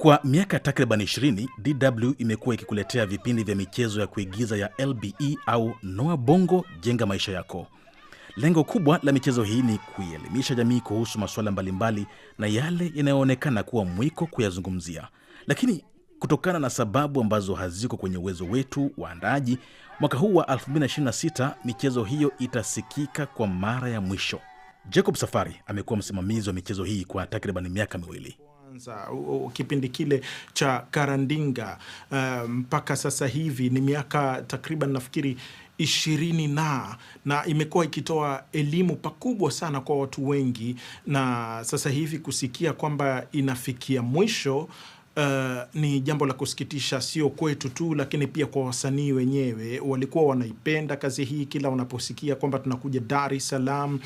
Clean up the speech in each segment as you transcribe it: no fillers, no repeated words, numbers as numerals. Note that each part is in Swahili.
Kwa miaka takriban 20, DW imekuwa ikikuletea vipindi vya michezo ya kuigiza ya LBE au Noa Bongo Jenga Maisha Yako. Lengo kubwa la michezo hii ni kuielimisha jamii kuhusu masuala mbalimbali na yale yanayoonekana kuwa mwiko kuyazungumzia. Lakini kutokana na sababu ambazo haziko kwenye uwezo wetu waandaaji, mwaka huu wa 2026 michezo hiyo itasikika kwa mara ya mwisho. Jacob Safari amekuwa msimamizi wa michezo hii kwa takriban miaka miwili. Kipindi kile cha Karandinga mpaka sasa hivi ni miaka takriban nafikiri 20 na imekuwa ikitoa elimu pakubwa sana kwa watu wengi, na sasa hivi kusikia kwamba inafikia mwisho ni jambo la kusikitisha, sio kwetu tu lakini pia kwa wasanii wenyewe. Walikuwa wanaipenda kazi hii, kila wanaposikia kwamba tunakuja Dar es Salaam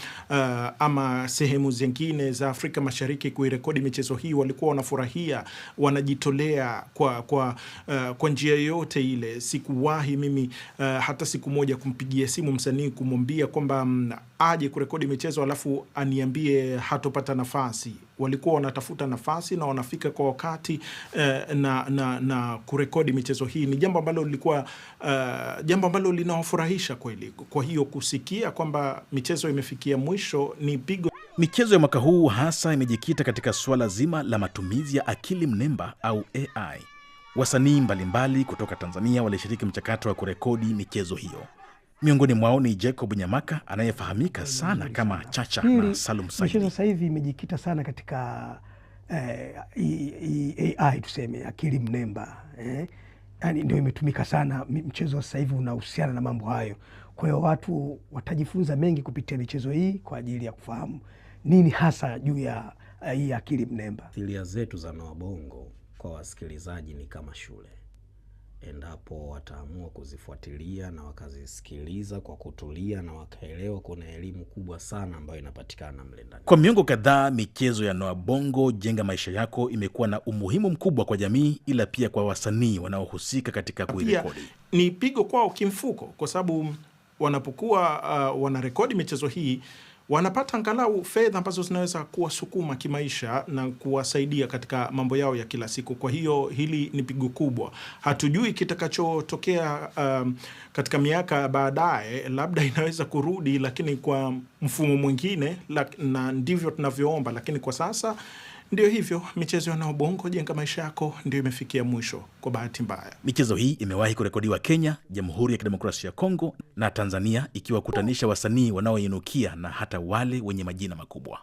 ama sehemu zingine za Afrika Mashariki kuirekodi michezo hii, walikuwa wanafurahia, wanajitolea kwa njia yote ile. Sikuwahi mimi hata siku moja kumpigia simu msanii kumwambia kwamba aje kurekodi michezo alafu aniambie hatopata nafasi. Walikuwa wanatafuta nafasi na wanafika kwa wakati na kurekodi michezo hii. Ni jambo ambalo lilikuwa jambo ambalo linawafurahisha kweli. Kwa hiyo kusikia kwamba michezo imefikia mwisho ni pigo. Michezo ya mwaka huu hasa imejikita katika suala zima la matumizi ya akili mnemba au AI. Wasanii mbalimbali kutoka Tanzania walishiriki mchakato wa kurekodi michezo hiyo. Miongoni mwao ni Jacob Nyamaka anayefahamika sana kama Chacha na Salum Saidi. Michezo sasa hivi imejikita sana katika AI, tuseme akili mnemba. Yani ndio imetumika sana. Mchezo sasa hivi unahusiana na mambo hayo. Kwa hiyo watu watajifunza mengi kupitia michezo hii kwa ajili ya kufahamu nini hasa juu ya hii akili mnemba. Filia zetu za Noa Bongo kwa wasikilizaji ni kama shule. Endapo wataamua kuzifuatilia na wakazisikiliza kwa kutulia na wakaelewa, kuna elimu kubwa sana ambayo inapatikana mle ndani. Kwa miongo kadhaa michezo ya Noa Bongo Jenga Maisha Yako imekuwa na umuhimu mkubwa kwa jamii, ila pia kwa wasanii wanaohusika katika kuirekodi. Ni pigo kwao kimfuko, kwa sababu wanapokuwa wanarekodi michezo hii wanapata angalau fedha ambazo zinaweza kuwasukuma kimaisha na kuwasaidia katika mambo yao ya kila siku. Kwa hiyo hili ni pigo kubwa. Hatujui kitakachotokea katika miaka baadaye, labda inaweza kurudi lakini kwa mfumo mwingine, na ndivyo tunavyoomba. Lakini kwa sasa ndio hivyo, michezo ya Noa Bongo Jenga Maisha Yako ndio imefikia mwisho kwa bahati mbaya. Michezo hii imewahi kurekodiwa Kenya, Jamhuri ya Kidemokrasia ya Kongo na Tanzania, ikiwakutanisha wasanii wanaoinukia na hata wale wenye majina makubwa.